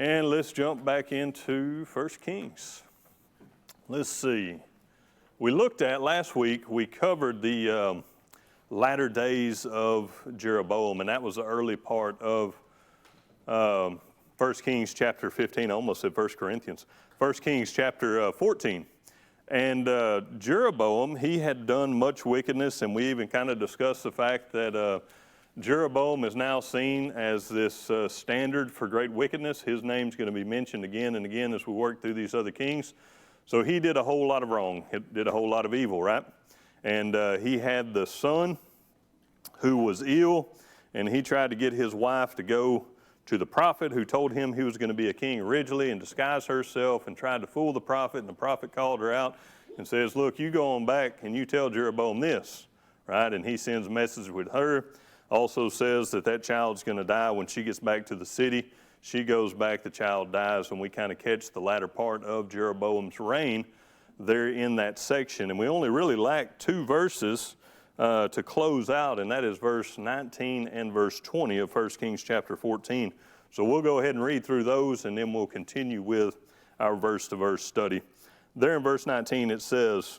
And let's jump back into 1 Kings. Let's see. We looked at last week, we covered the latter days of Jeroboam, and that was the early part of 1 Kings chapter 15. I almost said 1 Corinthians. 1 Kings chapter 14. And Jeroboam, he had done much wickedness, and we even kind of discussed the fact that Jeroboam is now seen as this standard for great wickedness. His name's going to be mentioned again and again as we work through these other kings. So he did a whole lot of wrong. He did a whole lot of evil, right? And he had the son who was ill, and he tried to get his wife to go to the prophet who told him he was going to be a king originally and disguise herself and tried to fool the prophet. And the prophet called her out and says, look, you go on back and you tell Jeroboam this, right? And he sends a message with her. Also says that that child's going to die when she gets back to the city. She goes back, the child dies, and we kind of catch the latter part of Jeroboam's reign there in that section. And we only really lack two verses to close out, and that is verse 19 and verse 20 of 1 Kings chapter 14. So we'll go ahead and read through those, and then we'll continue with our verse-to-verse study. There in verse 19 it says,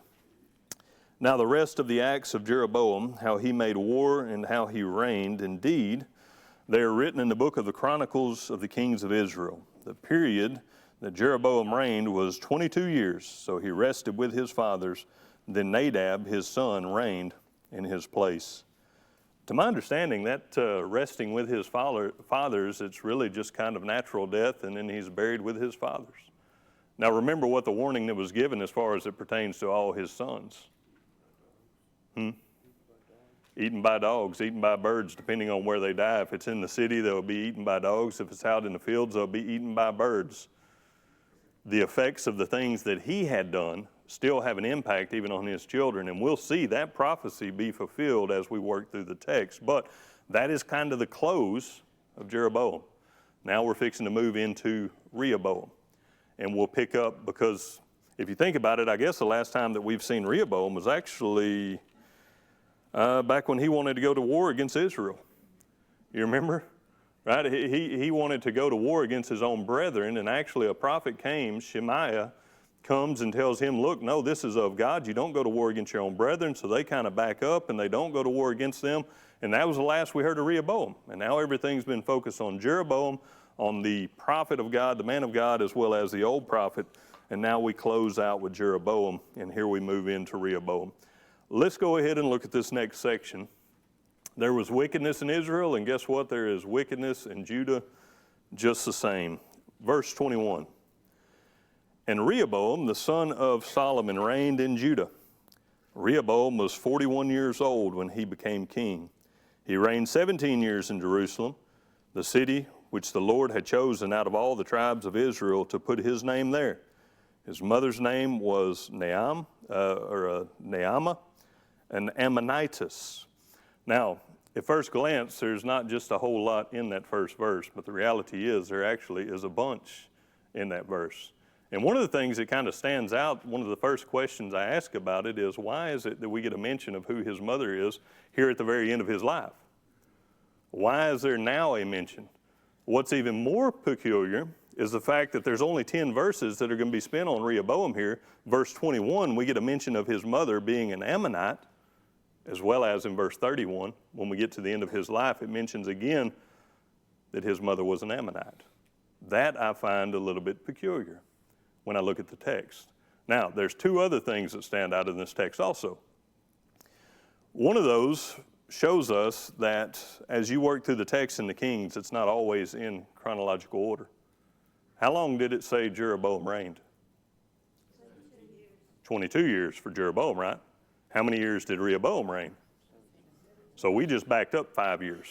now the rest of the acts of Jeroboam, how he made war and how he reigned, indeed, they are written in the book of the Chronicles of the Kings of Israel. The period that Jeroboam reigned was 22 years, so he rested with his fathers. Then Nadab, his son, reigned in his place. To my understanding, that resting with his fathers, it's really just kind of natural death, and then he's buried with his fathers. Now remember what the warning that was given as far as it pertains to all his sons. Eaten by dogs, eaten by birds, depending on where they die. If it's in the city, they'll be eaten by dogs. If it's out in the fields, they'll be eaten by birds. The effects of the things that he had done still have an impact even on his children, and we'll see that prophecy be fulfilled as we work through the text. But that is kind of the close of Jeroboam. Now we're fixing to move into Rehoboam, and we'll pick up, because if you think about it, I guess the last time that we've seen Rehoboam was actually back when he wanted to go to war against Israel. You remember? Right? He wanted to go to war against his own brethren, and actually a prophet came, Shemaiah, comes and tells him, look, no, this is of God. You don't go to war against your own brethren. So they kind of back up and they don't go to war against them. And that was the last we heard of Rehoboam. And now everything's been focused on Jeroboam, on the prophet of God, the man of God, as well as the old prophet. And now we close out with Jeroboam, and here we move into Rehoboam. Let's go ahead and look at this next section. There was wickedness in Israel, and guess what? There is wickedness in Judah just the same. Verse 21. And Rehoboam, the son of Solomon, reigned in Judah. Rehoboam was 41 years old when he became king. He reigned 17 years in Jerusalem, the city which the Lord had chosen out of all the tribes of Israel to put his name there. His mother's name was Naamah, an Ammonitess. Now, at first glance, there's not just a whole lot in that first verse, but the reality is there actually is a bunch in that verse. And one of the things that kind of stands out, one of the first questions I ask about it is, why is it that we get a mention of who his mother is here at the very end of his life? Why is there now a mention? What's even more peculiar is the fact that there's only 10 verses that are going to be spent on Rehoboam here. Verse 21, we get a mention of his mother being an Ammonite, as well as in verse 31, when we get to the end of his life, it mentions again that his mother was an Ammonite. That I find a little bit peculiar when I look at the text. Now, there's two other things that stand out in this text also. One of those shows us that as you work through the text in the Kings, it's not always in chronological order. How long did it say Jeroboam reigned? 22 years for Jeroboam, right? How many years did Rehoboam reign? So we just backed up 5 years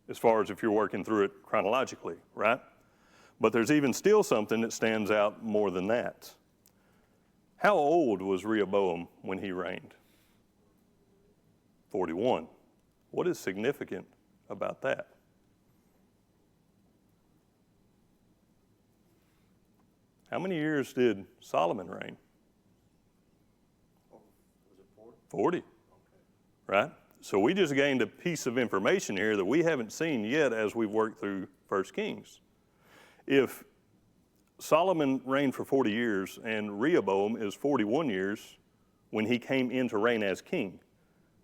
as far as if you're working through it chronologically, right? But there's even still something that stands out more than that. How old was Rehoboam when he reigned? 41. What is significant about that? How many years did Solomon reign? Was it 40? 40, okay. Right? So we just gained a piece of information here that we haven't seen yet as we've worked through 1 Kings. If Solomon reigned for 40 years and Rehoboam is 41 years when he came in to reign as king,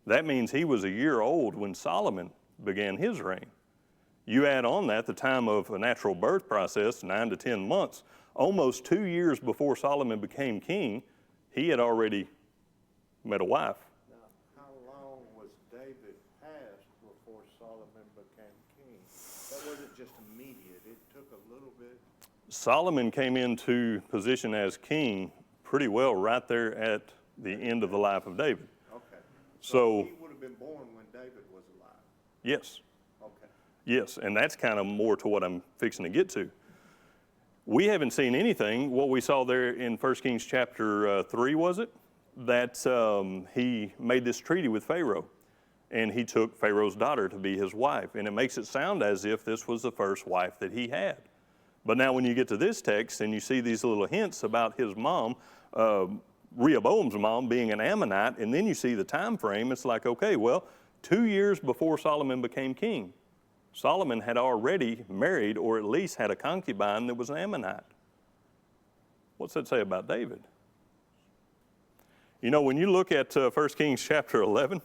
that means he was a year old when Solomon began his reign. You add on that the time of a natural birth process, 9 to 10 months, almost 2 years before Solomon became king, he had already met a wife. Now, how long was David passed before Solomon became king? That wasn't just immediate. It took a little bit. Solomon came into position as king pretty well right there at the end of the life of David. Okay. So he would have been born when David was alive. Yes. Okay. Yes, and that's kind of more to what I'm fixing to get to. We haven't seen anything. What we saw there in 1 Kings chapter 3, was it? That he made this treaty with Pharaoh, and he took Pharaoh's daughter to be his wife. And it makes it sound as if this was the first wife that he had. But now when you get to this text and you see these little hints about his mom, Rehoboam's mom being an Ammonite, and then you see the time frame, it's like, okay, well, 2 years before Solomon became king, Solomon had already married or at least had a concubine that was an Ammonite. What's that say about David? You know, when you look at 1 Kings chapter 11,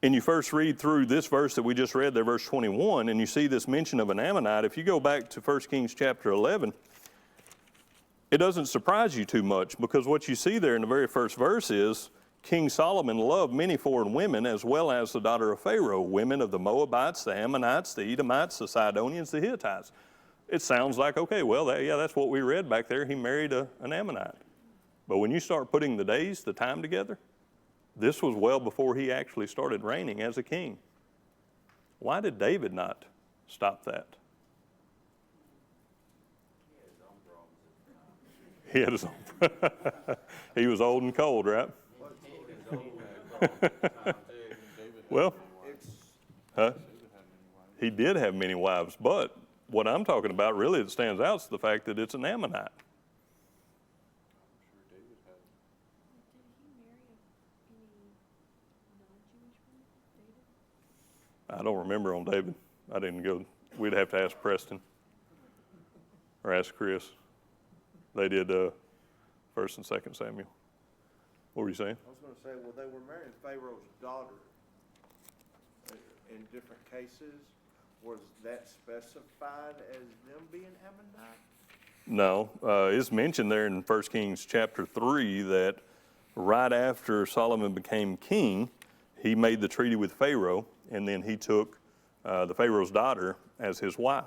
and you first read through this verse that we just read there, verse 21, and you see this mention of an Ammonite, if you go back to 1 Kings chapter 11, it doesn't surprise you too much, because what you see there in the very first verse is King Solomon loved many foreign women, as well as the daughter of Pharaoh, women of the Moabites, the Ammonites, the Edomites, the Sidonians, the Hittites. It sounds like, okay, well, that's what we read back there. He married an Ammonite. But when you start putting the days, the time together, this was well before he actually started reigning as a king. Why did David not stop that? He had his own. He was old and cold, right? Well, he did have many wives, but what I'm talking about really that stands out is the fact that it's an Ammonite. I don't remember on David. I didn't go. We'd have to ask Preston or ask Chris. They did 1st and 2nd Samuel. What were you saying? I was going to say, well, they were marrying Pharaoh's daughter in different cases. Was that specified as them being Ammonite? No. It's mentioned there in 1 Kings chapter 3 that right after Solomon became king, he made the treaty with Pharaoh, and then he took the Pharaoh's daughter as his wife.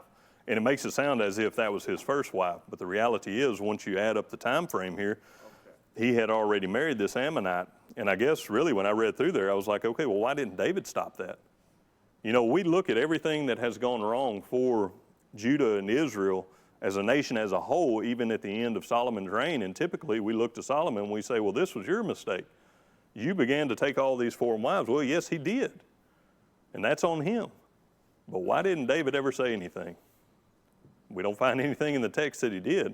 And it makes it sound as if that was his first wife, but the reality is, once you add up the time frame here, he had already married this Ammonite. And I guess really when I read through there, I was like, okay, well, why didn't David stop that? You know, we look at everything that has gone wrong for Judah and Israel as a nation as a whole, even at the end of Solomon's reign, and typically we look to Solomon and we say, well, this was your mistake. You began to take all these foreign wives. Well, yes, he did. And that's on him. But why didn't David ever say anything? We don't find anything in the text that he did.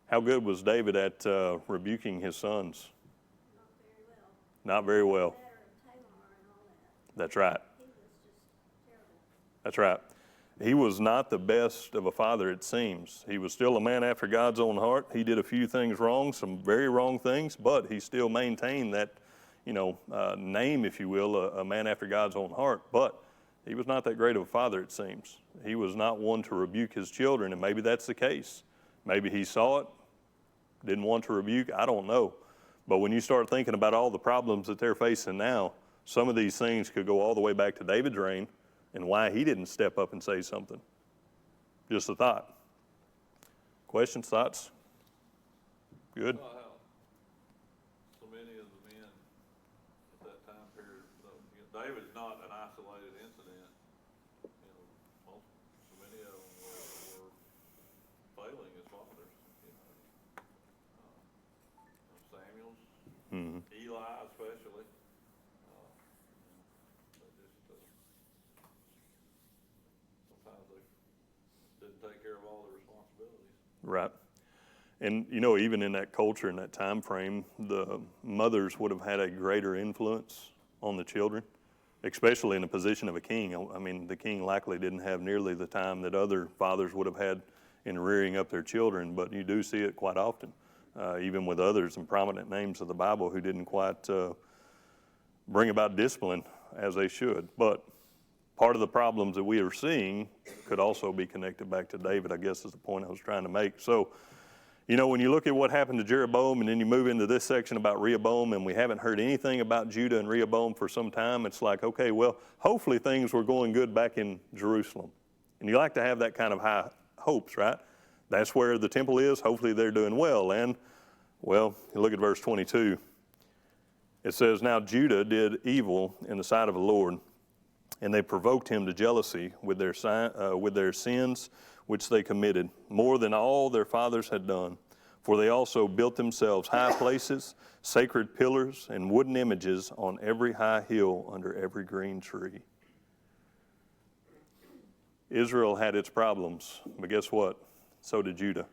How good was David at rebuking his sons? Not very well. That's right. That's right. He was not the best of a father, it seems. He was still a man after God's own heart. He did a few things wrong, some very wrong things, but he still maintained that, name, if you will, a man after God's own heart. But he was not that great of a father, it seems. He was not one to rebuke his children, and maybe that's the case. Maybe he saw it, didn't want to rebuke, I don't know. But when you start thinking about all the problems that they're facing now, some of these things could go all the way back to David's reign and why he didn't step up and say something. Just a thought. Questions, thoughts? Good? So many of the men at that time period, David's not an isolated incident. So many of them were failing as fathers. Samuel's, Eli especially. Sometimes they didn't take care of all their responsibilities. Right. And, even in that culture, in that time frame, the mothers would have had a greater influence on the children. especially in the position of a king. I mean, the king likely didn't have nearly the time that other fathers would have had in rearing up their children, but you do see it quite often, even with others and prominent names of the Bible who didn't quite bring about discipline as they should. But part of the problems that we are seeing could also be connected back to David, I guess is the point I was trying to make. So, you know, when you look at what happened to Jeroboam and then you move into this section about Rehoboam, and we haven't heard anything about Judah and Rehoboam for some time, it's like, okay, well, hopefully things were going good back in Jerusalem. And you like to have that kind of high hopes, right? That's where the temple is. Hopefully they're doing well. And, well, you look at verse 22. It says, now Judah did evil in the sight of the Lord, and they provoked him to jealousy with their sins which they committed, more than all their fathers had done. For they also built themselves high places, sacred pillars, and wooden images on every high hill under every green tree. Israel had its problems, but guess what? So did Judah.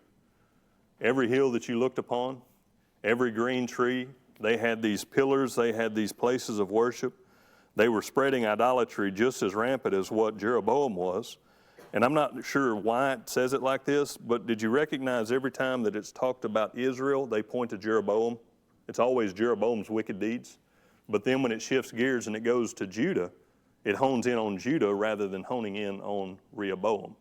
Every hill that you looked upon, every green tree, they had these pillars, they had these places of worship. They were spreading idolatry just as rampant as what Jeroboam was. And I'm not sure why it says it like this, but did you recognize every time that it's talked about Israel, they point to Jeroboam? It's always Jeroboam's wicked deeds. But then when it shifts gears and it goes to Judah, it hones in on Judah rather than honing in on Rehoboam.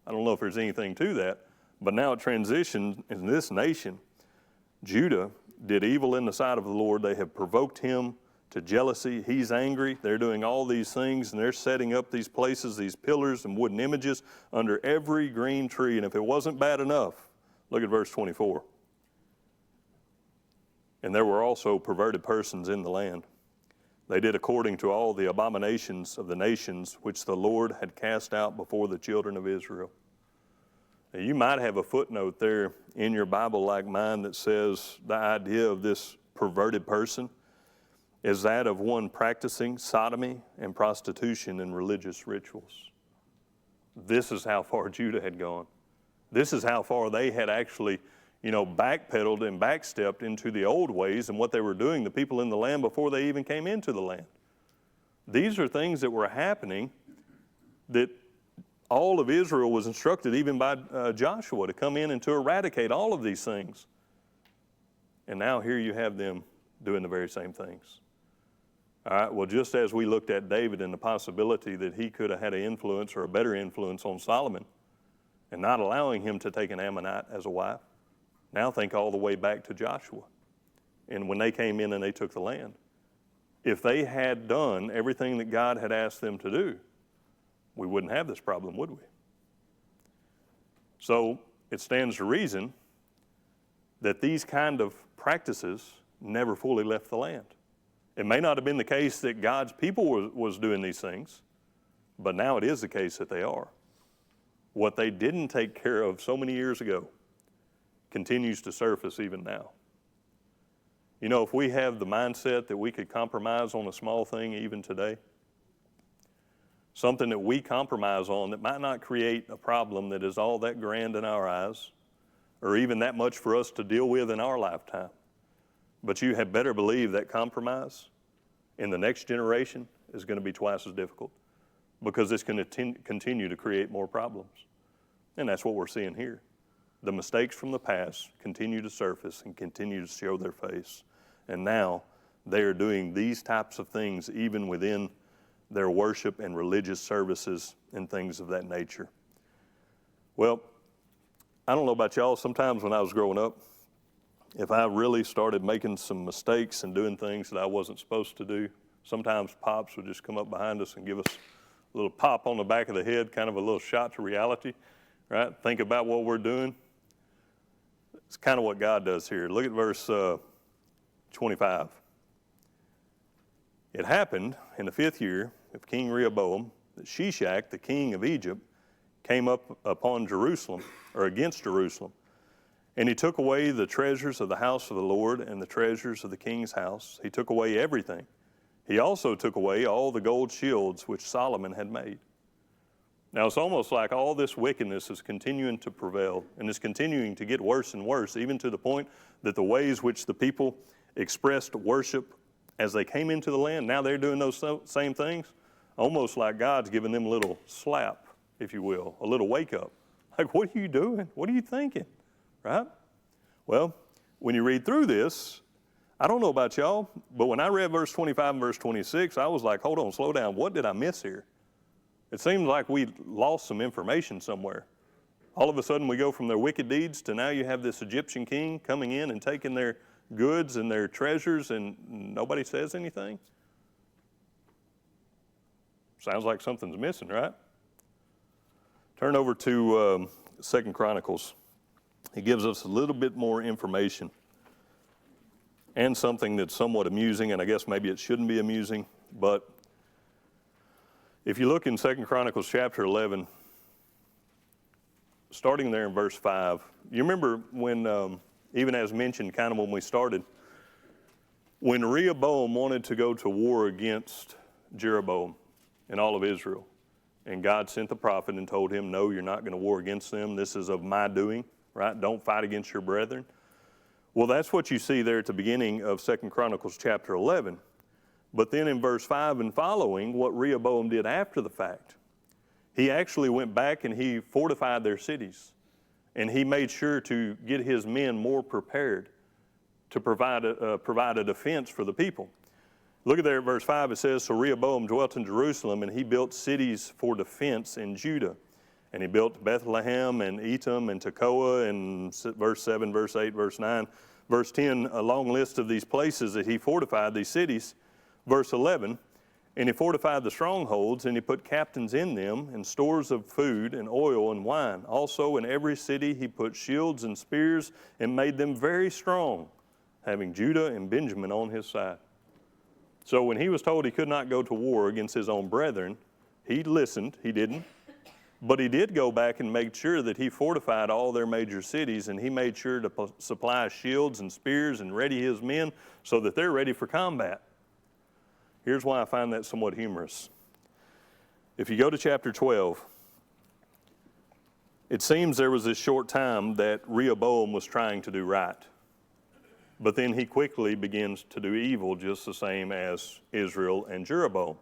I don't know if there's anything to that, but now it transitions in this nation. Judah did evil in the sight of the Lord. They have provoked him to jealousy. He's angry. They're doing all these things, and they're setting up these places, these pillars and wooden images under every green tree. And if it wasn't bad enough, look at verse 24. And there were also perverted persons in the land. They did according to all the abominations of the nations which the Lord had cast out before the children of Israel. Now, you might have a footnote there in your Bible like mine that says the idea of this perverted person is that of one practicing sodomy and prostitution and religious rituals. This is how far Judah had gone. This is how far they had actually, backpedaled and backstepped into the old ways and what they were doing, the people in the land, before they even came into the land. These are things that were happening that all of Israel was instructed, even by Joshua, to come in and to eradicate all of these things. And now here you have them doing the very same things. All right, well, just as we looked at David and the possibility that he could have had an influence or a better influence on Solomon and not allowing him to take an Ammonite as a wife, now think all the way back to Joshua and when they came in and they took the land. If they had done everything that God had asked them to do, we wouldn't have this problem, would we? So it stands to reason that these kind of practices never fully left the land. It may not have been the case that God's people was doing these things, but now it is the case that they are. What they didn't take care of so many years ago continues to surface even now. If we have the mindset that we could compromise on a small thing even today, something that we compromise on that might not create a problem that is all that grand in our eyes, or even that much for us to deal with in our lifetime. But you had better believe that compromise in the next generation is going to be twice as difficult, because it's going to continue to create more problems. And that's what we're seeing here. The mistakes from the past continue to surface and continue to show their face. And now they are doing these types of things even within their worship and religious services and things of that nature. Well, I don't know about y'all, sometimes when I was growing up, if I really started making some mistakes and doing things that I wasn't supposed to do, sometimes Pops would just come up behind us and give us a little pop on the back of the head, kind of a little shot to reality, right? Think about what we're doing. It's kind of what God does here. Look at verse 25. It happened in the 5th year of King Rehoboam that Shishak, the king of Egypt, came up upon Jerusalem, or against Jerusalem. And he took away the treasures of the house of the Lord and the treasures of the king's house. He took away everything. He also took away all the gold shields which Solomon had made. Now, it's almost like all this wickedness is continuing to prevail and is continuing to get worse and worse, even to the point that the ways which the people expressed worship as they came into the land, now they're doing those same things, almost like God's giving them a little slap, if you will, a little wake up. Like, what are you doing? What are you thinking? Right? Well, when you read through this, I don't know about y'all, but when I read verse 25 and verse 26, I was like, hold on, slow down. What did I miss here? It seems like we lost some information somewhere. All of a sudden we go from their wicked deeds to now you have this Egyptian king coming in and taking their goods and their treasures, and nobody says anything. Sounds like something's missing, right? Turn over to 2 Chronicles. It gives us a little bit more information and something that's somewhat amusing, and I guess maybe it shouldn't be amusing, but if you look in 2 Chronicles chapter 11, starting there in verse 5, you remember when, even as mentioned kind of when we started, when Rehoboam wanted to go to war against Jeroboam and all of Israel, and God sent the prophet and told him, no, you're not going to war against them. This is of my doing, right? Don't fight against your brethren. Well, that's what you see there at the beginning of 2 Chronicles chapter 11. But then in verse 5 and following, what Rehoboam did after the fact, he actually went back and he fortified their cities. And he made sure to get his men more prepared to provide a defense for the people. Look at there at verse 5, it says, so Rehoboam dwelt in Jerusalem, and he built cities for defense in Judah. And he built Bethlehem and Etam and Tekoa, and verse 7, verse 8, verse 9. Verse 10, a long list of these places that he fortified, these cities. Verse 11, and he fortified the strongholds, and he put captains in them, and stores of food, and oil, and wine. Also in every city he put shields and spears, and made them very strong, having Judah and Benjamin on his side. So when he was told he could not go to war against his own brethren, he listened, he didn't. But he did go back and make sure that he fortified all their major cities, and he made sure to supply shields and spears and ready his men so that they're ready for combat. Here's why I find that somewhat humorous. If you go to chapter 12, it seems there was this short time that Rehoboam was trying to do right. But then he quickly begins to do evil, just the same as Israel and Jeroboam.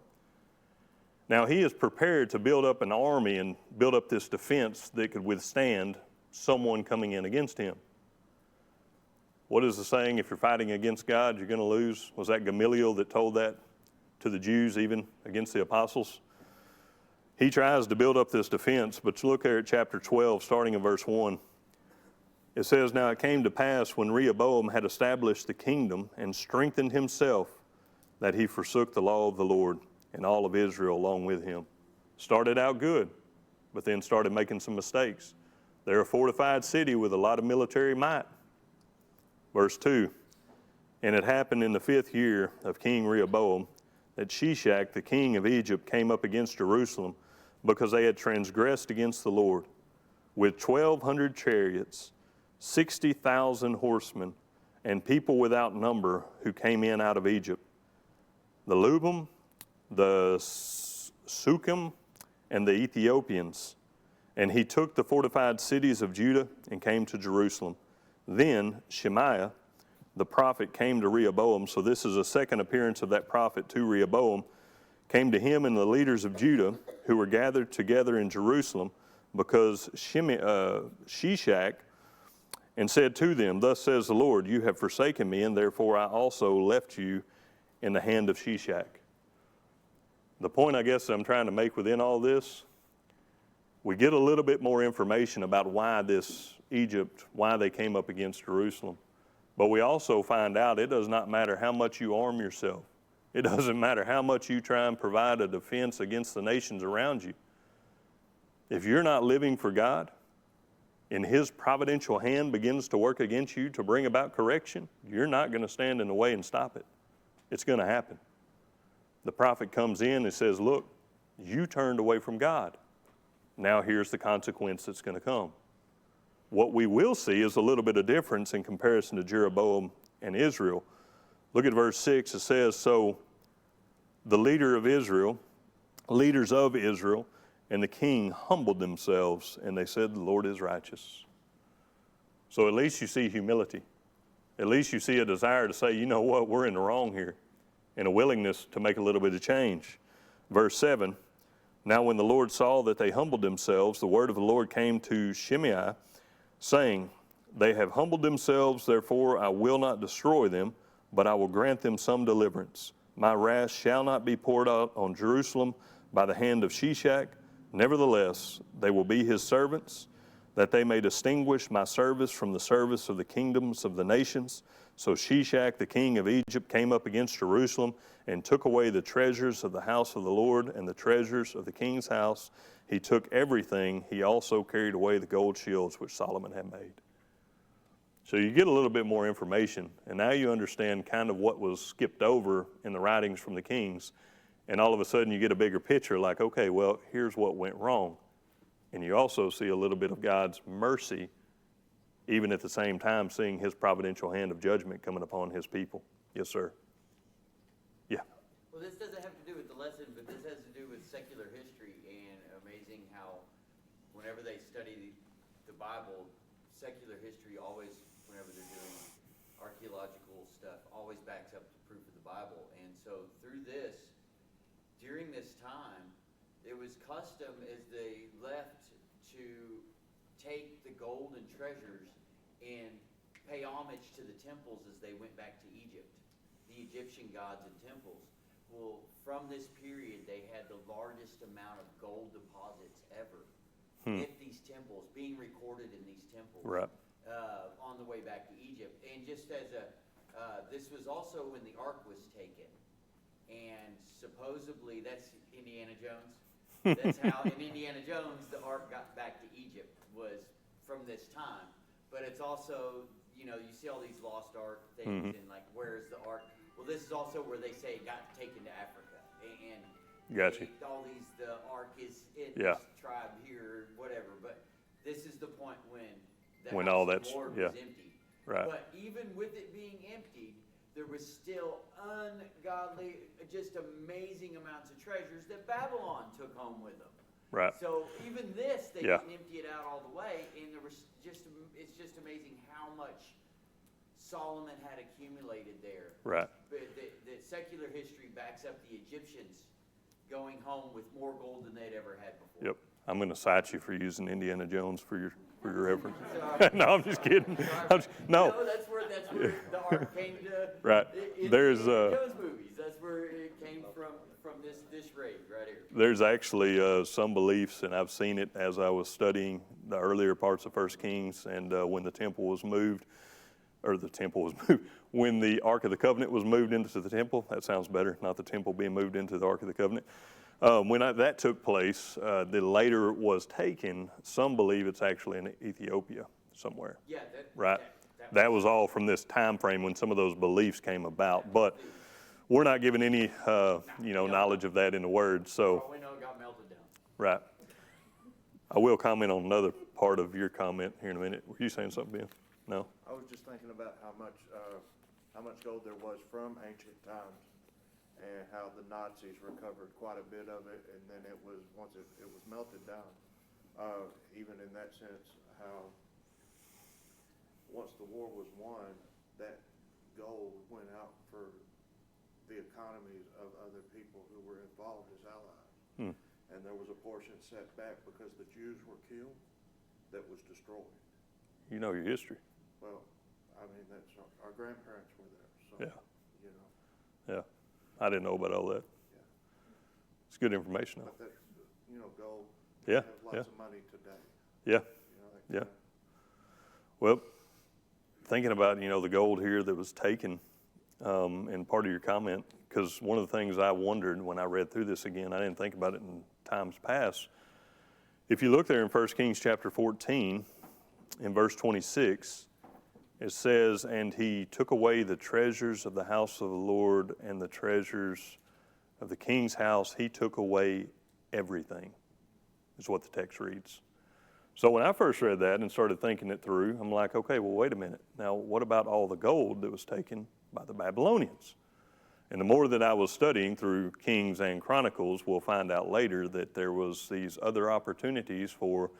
Now he is prepared to build up an army and build up this defense that could withstand someone coming in against him. What is the saying? If you're fighting against God, you're going to lose. Was that Gamaliel that told that to the Jews, even against the apostles? He tries to build up this defense, but look there at chapter 12, starting in verse 1. It says, now it came to pass when Rehoboam had established the kingdom and strengthened himself, that he forsook the law of the Lord, and all of Israel along with him. Started out good, but then started making some mistakes. They're a fortified city with a lot of military might. Verse 2, and it happened in the 5th year of King Rehoboam that Shishak, the king of Egypt, came up against Jerusalem because they had transgressed against the Lord with 1,200 chariots, 60,000 horsemen, and people without number who came in out of Egypt. The Lubim, the Sukkim, and the Ethiopians. And he took the fortified cities of Judah and came to Jerusalem. Then Shemaiah, the prophet, came to Rehoboam. So this is a second appearance of that prophet to Rehoboam. Came to him and the leaders of Judah who were gathered together in Jerusalem because Shishak, and said to them, thus says the Lord, you have forsaken me, and therefore I also left you in the hand of Shishak. The point I guess I'm trying to make within all this, we get a little bit more information about why this Egypt, why they came up against Jerusalem. But we also find out it does not matter how much you arm yourself. It doesn't matter how much you try and provide a defense against the nations around you. If you're not living for God, and his providential hand begins to work against you to bring about correction, you're not going to stand in the way and stop it. It's going to happen. The prophet comes in and says, look, you turned away from God. Now here's the consequence that's going to come. What we will see is a little bit of difference in comparison to Jeroboam and Israel. Look at verse 6. It says, so the leaders of Israel, and the king humbled themselves, and they said, the Lord is righteous. So at least you see humility. At least you see a desire to say, you know what, we're in the wrong here. and a willingness to make a little bit of change. Verse 7, now when the Lord saw that they humbled themselves, the word of the Lord came to Shimei, saying, they have humbled themselves, therefore I will not destroy them, but I will grant them some deliverance. My wrath shall not be poured out on Jerusalem by the hand of Shishak. Nevertheless, they will be his servants, that they may distinguish my service from the service of the kingdoms of the nations. So Shishak, the king of Egypt, came up against Jerusalem and took away the treasures of the house of the Lord and the treasures of the king's house. He took everything. He also carried away the gold shields which Solomon had made. So you get a little bit more information, and now you understand kind of what was skipped over in the writings from the kings, and all of a sudden you get a bigger picture like, okay, well, here's what went wrong. And you also see a little bit of God's mercy, even at the same time seeing his providential hand of judgment coming upon his people. Yes, sir. Yeah. Well, this doesn't have to do with the lesson, but this has to do with secular history, and amazing how whenever they study the Bible, secular history always, whenever they're doing archaeological stuff, always backs up the proof of the Bible. And so through this, during this time, it was custom as they left to take the gold and treasures and pay homage to the temples as they went back to Egypt, the Egyptian gods and temples. Well, from this period, they had the largest amount of gold deposits ever at these temples, being recorded in these temples. Right. On the way back to Egypt. And just as this was also when the ark was taken. And supposedly, that's Indiana Jones. That's how, in Indiana Jones, the ark got back to Egypt, was from this time. But it's also, you see all these lost ark things, and like, where's the ark? Well, this is also where they say it got taken to Africa. And Gotcha. all these, the ark is in Yeah. this tribe here, whatever. But this is the point when the When house all of the that's- Lord yeah. was empty. Right. But even with it being emptied, there was still ungodly, just amazing amounts of treasures that Babylon took home with them. Right. So even this, they Yeah. didn't empty it out all the way, and there was it's just amazing how much Solomon had accumulated there. Right. But the secular history backs up the Egyptians going home with more gold than they'd ever had before. Yep. I'm going to cite you for using Indiana Jones for your reference. Sorry. No, I'm just kidding. No, that's where the ark came to. Right. In There's Jones movies. That's where it came from this raid right here. There's actually some beliefs, and I've seen it as I was studying the earlier parts of 1 Kings, and when the temple was moved, when the Ark of the Covenant was moved into the temple. That sounds better, not the temple being moved into the Ark of the Covenant. When that took place, the later was taken. Some believe it's actually in Ethiopia somewhere. Yeah, Right. That was all from this time frame when some of those beliefs came about. But we're not given any, knowledge of that in the Word. So, we know it got melted down. right. I will comment on another part of your comment here in a minute. Were you saying something, Ben? No? I was just thinking about how much gold there was from ancient times, and how the Nazis recovered quite a bit of it, and then it was, once it was melted down, even in that sense, how once the war was won, that gold went out for the economies of other people who were involved as allies. And there was a portion set back because the Jews were killed that was destroyed. You know your history. Well, I mean, that's, our grandparents were there, so, Yeah. you know. Yeah. I didn't know about all that. Yeah. It's good information, though. But that, gold, Yeah, have lots of money today, Yeah. that Yeah. kinda- Well, thinking about, the gold here that was taken, and part of your comment, because one of the things I wondered when I read through this again, I didn't think about it in times past. If you look there in 1 Kings chapter 14, in verse 26, it says, and he took away the treasures of the house of the Lord and the treasures of the king's house. He took away everything, is what the text reads. So when I first read that and started thinking it through, I'm like, okay, well, wait a minute. Now, what about all the gold that was taken by the Babylonians? And the more that I was studying through Kings and Chronicles, we'll find out later that there was these other opportunities for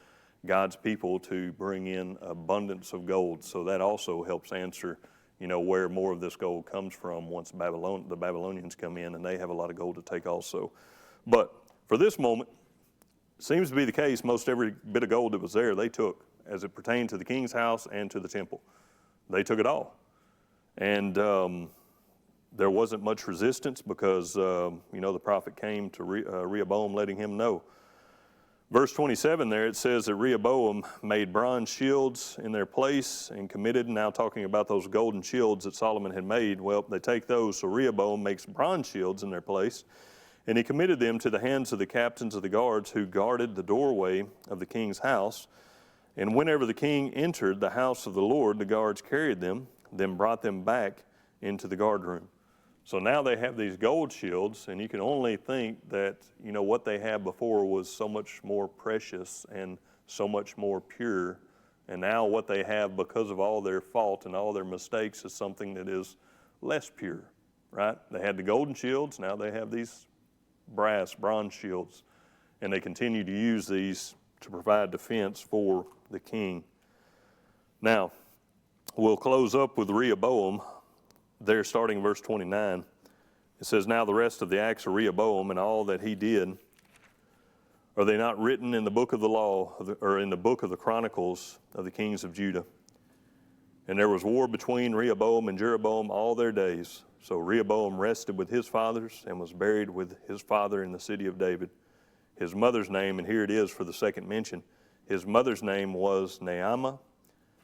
God's people to bring in abundance of gold. So that also helps answer, where more of this gold comes from once the Babylonians come in, and they have a lot of gold to take also. But for this moment, it seems to be the case, most every bit of gold that was there, they took, as it pertained to the king's house and to the temple. They took it all. And there wasn't much resistance because, the prophet came to Rehoboam letting him know. Verse 27 there, it says that Rehoboam made bronze shields in their place and committed, now talking about those golden shields that Solomon had made, well, they take those, so Rehoboam makes bronze shields in their place, and he committed them to the hands of the captains of the guards who guarded the doorway of the king's house. And whenever the king entered the house of the Lord, the guards carried them, then brought them back into the guard room. So now they have these gold shields, and you can only think that, what they had before was so much more precious and so much more pure. And now what they have, because of all their fault and all their mistakes, is something that is less pure, right? They had the golden shields, now they have these bronze shields. And they continue to use these to provide defense for the king. Now, we'll close up with Rehoboam. There, starting verse 29, it says, "Now the rest of the acts of Rehoboam and all that he did, are they not written in the book of the law, or in the book of the chronicles of the kings of Judah? And there was war between Rehoboam and Jeroboam all their days. So Rehoboam rested with his fathers and was buried with his father in the city of David. His mother's name," and here it is for the second mention, "his mother's name was Naamah,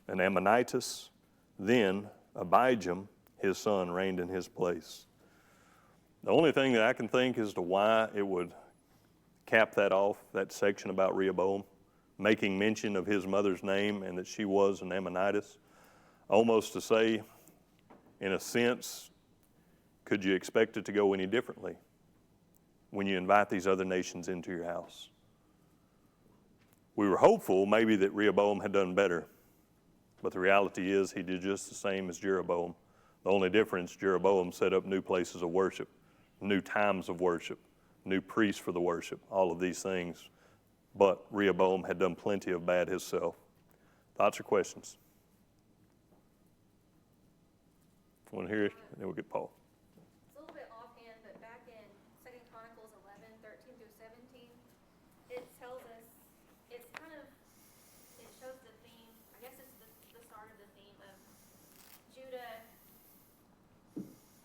an Ammonitess. Then Abijam, his son, reigned in his place." The only thing that I can think as to why it would cap that off, that section about Rehoboam, making mention of his mother's name and that she was an Ammonitess, almost to say, in a sense, could you expect it to go any differently when you invite these other nations into your house? We were hopeful maybe that Rehoboam had done better, but the reality is he did just the same as Jeroboam. The only difference, Jeroboam set up new places of worship, new times of worship, new priests for the worship, all of these things. But Rehoboam had done plenty of bad himself. Thoughts or questions? Want to hear it? And then we'll get Paul. It's a little bit offhand, but back in 2 Chronicles 11, 13 through 17, it tells us, it shows the theme, I guess it's the start of the theme of Judah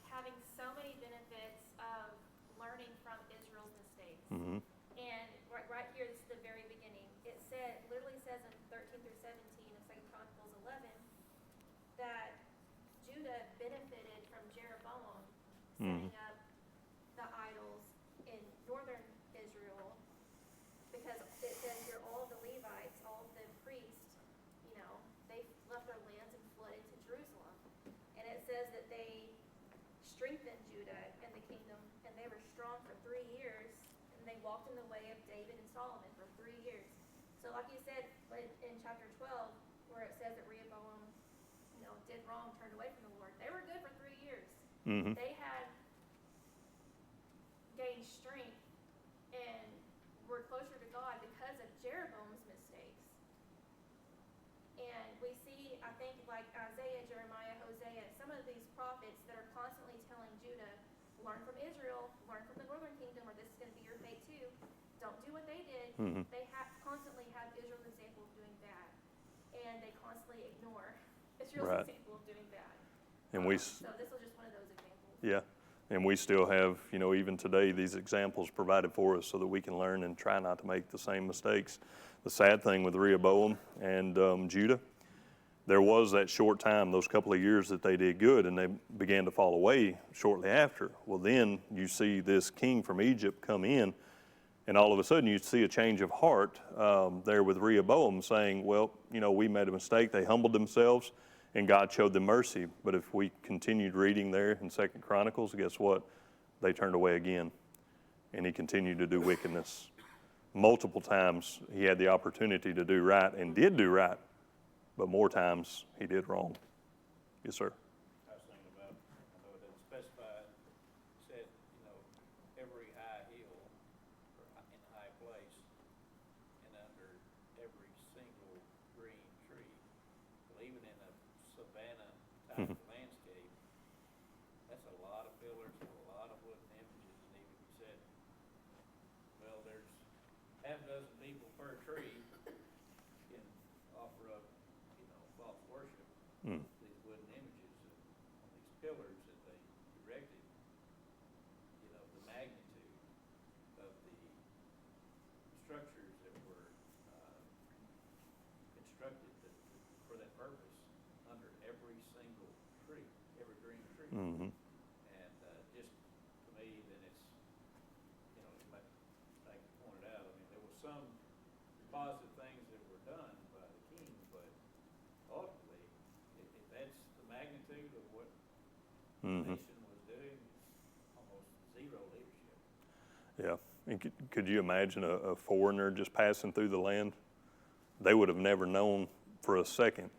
having so many benefits of learning from Israel's mistakes. Mm-hmm. And right here, this is the very beginning. It literally says in 13 through 17 of 2 Chronicles 11 that Judah benefited from Jeroboam setting up the idols in northern Israel, because it says here all the Levites, all the priests, they left their lands and flooded to Jerusalem. And it says that they strengthened Judah and the kingdom, and they were strong for 3 years, and they walked in the way of David and Solomon for 3 years. So like you said in chapter 12, where it says that Rehoboam did wrong, turned away from the Lord, they were good for 3 years. Mm-hmm. They had gained strength and were closer to God because of Jeroboam's mistakes. And we see, I think, like Isaiah, Jeremiah, Hosea, some of these prophets that are constantly telling Judah, learn from Israel, learn from the northern kingdom, or this is going to be your fate too. Don't do what they did. Mm-hmm. They constantly have Israel's example of doing bad, and they constantly ignore Israel's Right. example of doing bad. And So this was just one of those examples. yeah, and we still have, even today, these examples provided for us so that we can learn and try not to make the same mistakes. The sad thing with Rehoboam and Judah, there was that short time, those couple of years that they did good, and they began to fall away shortly after. Well, then you see this king from Egypt come in, and all of a sudden you see a change of heart there with Rehoboam saying, well, we made a mistake. They humbled themselves, and God showed them mercy. But if we continued reading there in 2 Chronicles, guess what? They turned away again, and he continued to do wickedness. Multiple times he had the opportunity to do right and did do right, but more times he did wrong. Yes, sir. I was thinking about, I know it doesn't specify, it said, every high hill or in a high place and under every single green tree. Well, even in a savanna type of landscape, per tree can offer up, false worship. Mm. These wooden images on these pillars that they erected, the magnitude of the structures that were constructed for that purpose under every single tree, evergreen tree. Mm-hmm. And just to me, then it's, like you pointed out, I mean, there was some positive things that were done by the king, but ultimately, if that's the magnitude of what the Mm-hmm. nation was doing, it's almost zero leadership. Yeah. And could you imagine a foreigner just passing through the land? They would have never known for a second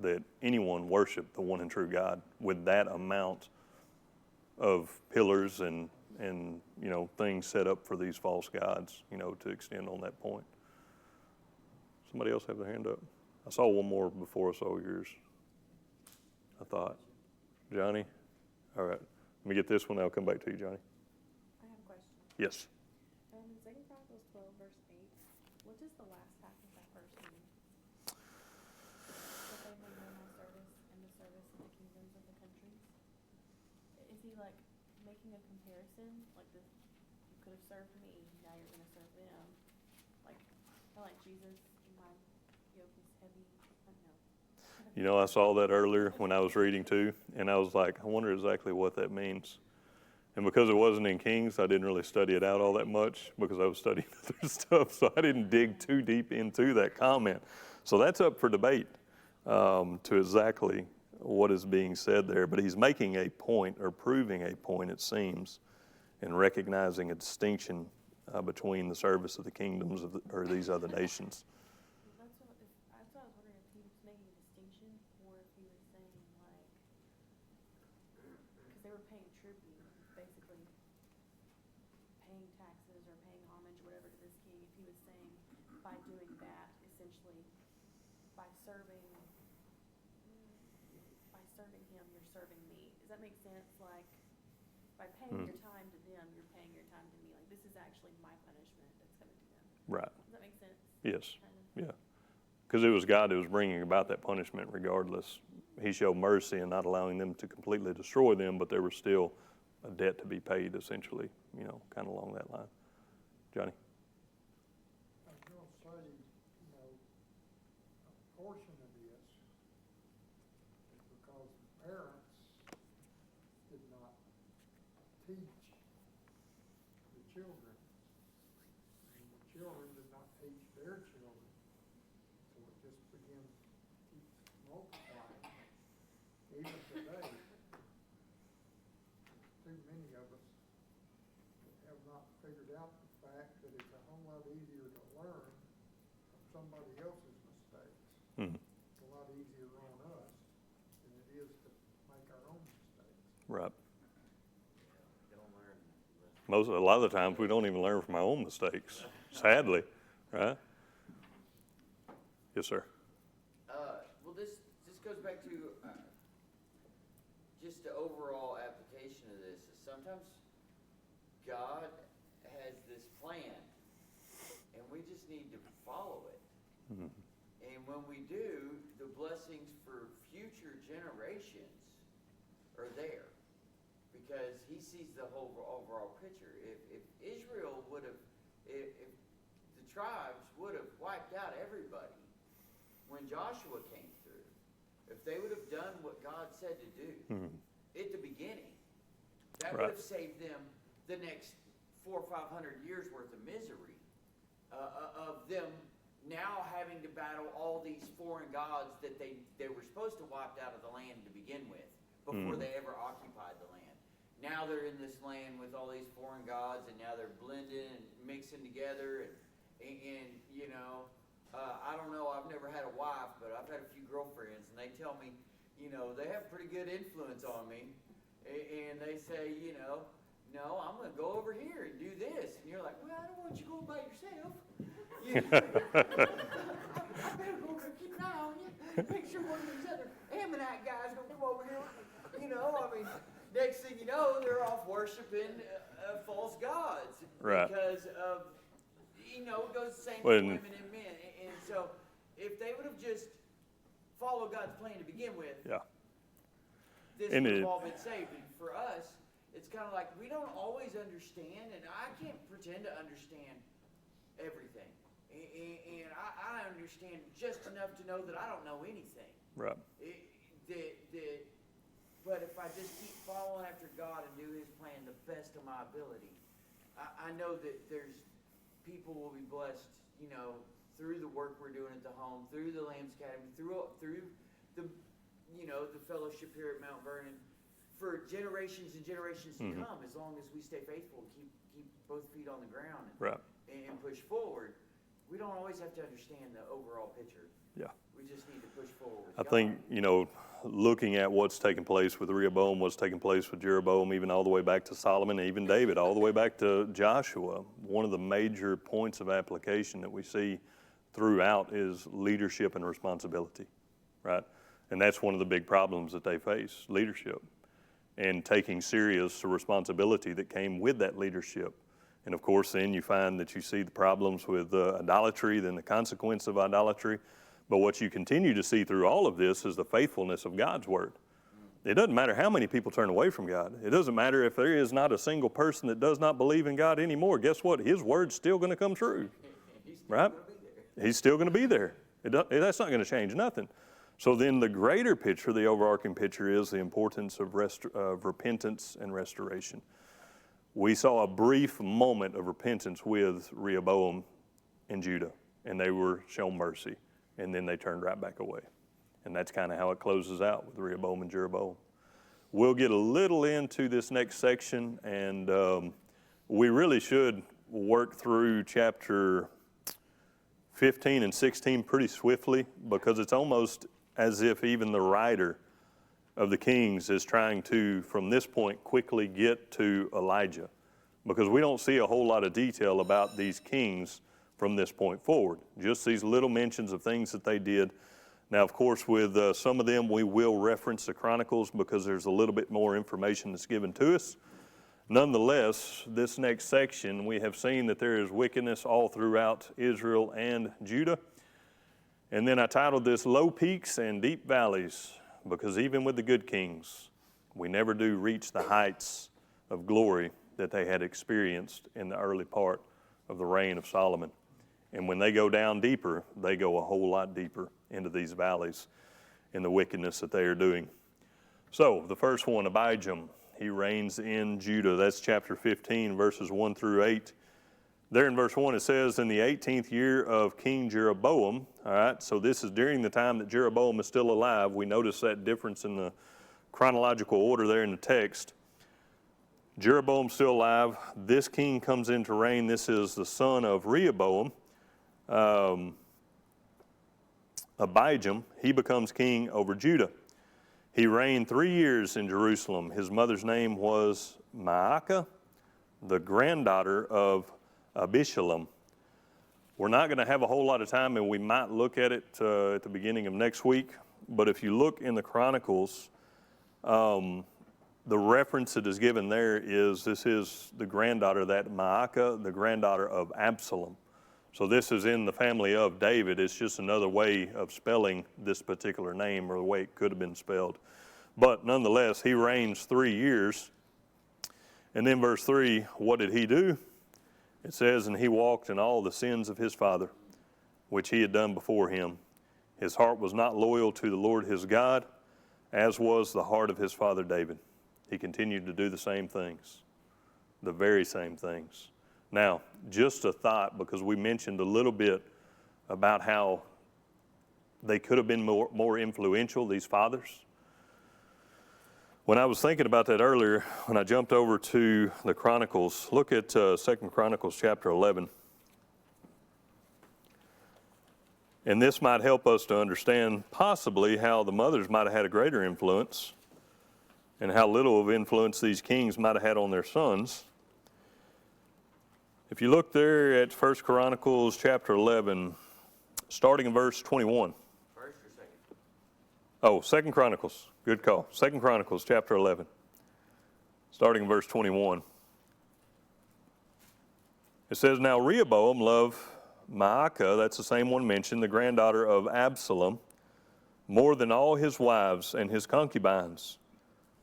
that anyone worshiped the one and true God with that amount of pillars and things set up for these false gods, to extend on that point. Somebody else have their hand up? I saw one more before I saw yours, I thought. Johnny? All right. Let me get this one, I'll come back to you, Johnny. I have a question. Yes. In 2 Chronicles 12, verse 8, what does the last half of that verse mean? That they may know my service and the service of the kingdoms of the countries? Is he making a comparison? You could have served me, now you're going to serve them. Like Jesus, my yoke is heavy. I don't know. I saw that earlier when I was reading too, and I was like, I wonder exactly what that means. And because it wasn't in Kings, I didn't really study it out all that much because I was studying other stuff, so I didn't dig too deep into that comment. So that's up for debate to exactly what is being said there. But he's making a point, or proving a point, it seems, and recognizing a distinction between the service of the kingdoms or these other nations. That's what I was wondering if he was making a distinction, or if he was saying because they were paying tribute, basically paying taxes or paying homage, whatever, to this king. If he was saying by doing that, essentially, by serving him, you're serving me. Does that make sense? By paying your time to them, you're paying your time to me. This is actually my punishment that's coming to them. Right. Does that make sense? Yes. Kind of. Yeah. Because it was God who was bringing about that punishment regardless. He showed mercy in not allowing them to completely destroy them, but there was still a debt to be paid, essentially, kind of along that line. Johnny? I was going to say, a portion of this is because the parents did not teach the children, and the children did not teach their children, so it just begins to keep multiplying. Even today, too many of us have not figured out the fact that it's a whole lot easier to learn from somebody else's mistakes. Mm-hmm. It's a lot easier on us than it is to make our own mistakes. Right. Don't learn. A lot of the times we don't even learn from our own mistakes, sadly, right? Yes, sir. Well, this goes back to just the overall application of this. Sometimes God has this plan, and we just need to follow it. Mm-hmm. And when we do, the blessings for future generations are there, because he sees the whole overall picture. If Israel would have, if the tribes would have wiped out everybody when Joshua came through, if they would have done what God said to do at the beginning, that would have saved them the next 400 or 500 years worth of misery of them now having to battle all these foreign gods that they were supposed to wipe out of the land to begin with before they ever occupied the land. Now they're in this land with all these foreign gods, and now they're blending and mixing together, and I don't know, I've never had a wife, but I've had a few girlfriends, and they tell me, they have pretty good influence on me, and they say, no, I'm going to go over here and do this, and you're like, well, I don't want you going by yourself. I better go over and keep an eye on you, make sure one of these other Ammonite guys don't come over here. Next thing you know, they're off worshiping false gods. Right. Because of, you know, it goes the same Well, for women and men. And so if they would have just followed God's plan to begin with, Yeah. this And would it- have all been saved. And for us, it's kind of like we don't always understand, and I can't pretend to understand everything. And I understand just enough to know that I don't know anything. Right. But if I just keep following after God and do His plan the best of my ability, I know that there's people will be blessed, you know, through the work we're doing at the home, through the Lambs Academy, through the, you know, the fellowship here at Mount Vernon, for generations and generations to come, as long as we stay faithful, keep both feet on the ground, Right. and push forward. We don't always have to understand the overall picture. Yeah. We just need to push forward. I think, you know, looking at what's taking place with Rehoboam, what's taking place with Jeroboam, even all the way back to Solomon, and even David, all the way back to Joshua, one of the major points of application that we see throughout is leadership and responsibility, right? And that's one of the big problems that they face, leadership, and taking serious the responsibility that came with that leadership. And of course, then you find that you see the problems with idolatry, then the consequence of idolatry. But what you continue to see through all of this is the faithfulness of God's word. It doesn't matter how many people turn away from God. It doesn't matter if there is not a single person that does not believe in God anymore. Guess what? His word's still going to come true, right? He's still going to be there. That's not going to change nothing. So then the greater picture, the overarching picture, is the importance of repentance and restoration. We saw a brief moment of repentance with Rehoboam and Judah, and they were shown mercy. And then they turned right back away. And that's kind of how it closes out with Rehoboam and Jeroboam. We'll get a little into this next section, and we really should work through chapter 15 and 16 pretty swiftly, because it's almost as if even the writer of the Kings is trying to, from this point, quickly get to Elijah, because we don't see a whole lot of detail about these kings from this point forward. Just these little mentions of things that they did. Now, of course, with some of them, we will reference the Chronicles because there's a little bit more information that's given to us. Nonetheless, this next section, we have seen that there is wickedness all throughout Israel and Judah. And then I titled this Low Peaks and Deep Valleys, because even with the good kings, we never do reach the heights of glory that they had experienced in the early part of the reign of Solomon. And when they go down deeper, they go a whole lot deeper into these valleys in the wickedness that they are doing. So the first one, Abijam, he reigns in Judah. That's chapter 15, verses 1 through 8. There in verse 1 it says, in the 18th year of King Jeroboam, all right, so this is during the time that Jeroboam is still alive. We notice that difference in the chronological order there in the text. Jeroboam's still alive. This king comes into reign. This is the son of Rehoboam. Abijam, he becomes king over Judah. He reigned 3 years in Jerusalem. His mother's name was Maacah, the granddaughter of Abishalom. We're not going to have a whole lot of time, and we might look at it at the beginning of next week. But if you look in the Chronicles, the reference that is given there is this is the granddaughter, that Maacah, the granddaughter of Absalom. So this is in the family of David. It's just another way of spelling this particular name, or the way it could have been spelled. But nonetheless, he reigns 3 years. And then verse 3, what did he do? It says, and he walked in all the sins of his father, which he had done before him. His heart was not loyal to the Lord his God, as was the heart of his father David. He continued to do the same things, the very same things. Now, just a thought, because we mentioned a little bit about how they could have been more influential, these fathers. When I was thinking about that earlier, when I jumped over to the Chronicles, look at 2 Chronicles chapter 11. And this might help us to understand possibly how the mothers might have had a greater influence and how little of influence these kings might have had on their sons. If you look there at 1 Chronicles chapter 11, starting in verse 21. First or second? Oh, 2 Chronicles. Good call. 2 Chronicles chapter 11, starting in verse 21. It says, now Rehoboam loved Maacah, that's the same one mentioned, the granddaughter of Absalom, more than all his wives and his concubines.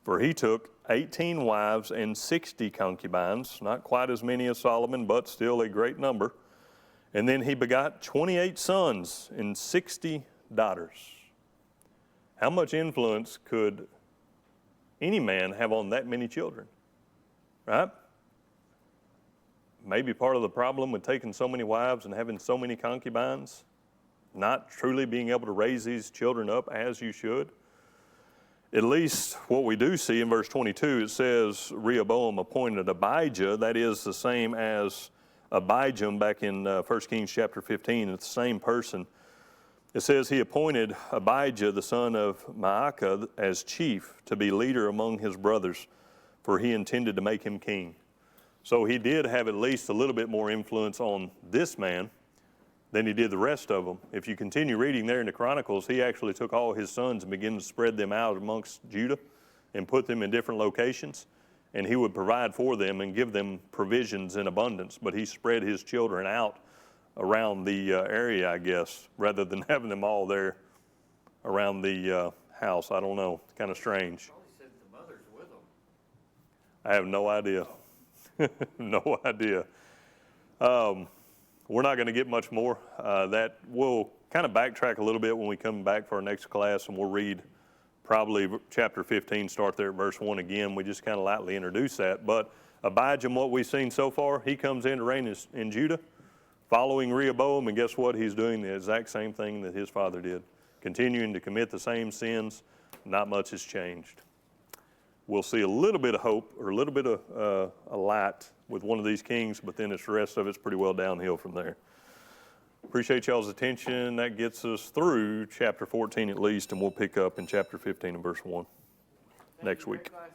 For he took 18 wives and 60 concubines, not quite as many as Solomon, but still a great number. And then he begot 28 sons and 60 daughters. How much influence could any man have on that many children? Right? Maybe part of the problem with taking so many wives and having so many concubines, not truly being able to raise these children up as you should. At least what we do see in verse 22, it says Rehoboam appointed Abijah. That is the same as Abijam back in 1 Kings chapter 15. It's the same person. It says he appointed Abijah, the son of Maacah, as chief to be leader among his brothers, for he intended to make him king. So he did have at least a little bit more influence on this man than he did the rest of them. If you continue reading there in the Chronicles, he actually took all his sons and began to spread them out amongst Judah and put them in different locations. And he would provide for them and give them provisions in abundance. But he spread his children out around the area, I guess, rather than having them all there around the house. I don't know. It's kind of strange. Probably sent the mothers with them. I have no idea. No idea. We're not going to get much more. That we'll kind of backtrack a little bit when we come back for our next class, and we'll read probably chapter 15, start there at verse 1 again. We just kind of lightly introduce that. But Abijam, what we've seen so far, he comes in to reign in Judah, following Rehoboam, and guess what? He's doing the exact same thing that his father did, continuing to commit the same sins. Not much has changed. We'll see a little bit of hope or a little bit of a light with one of these kings, but then the rest of it's pretty well downhill from there. Appreciate y'all's attention. That gets us through chapter 14 at least, and we'll pick up in chapter 15 and verse 1 next week. Great class.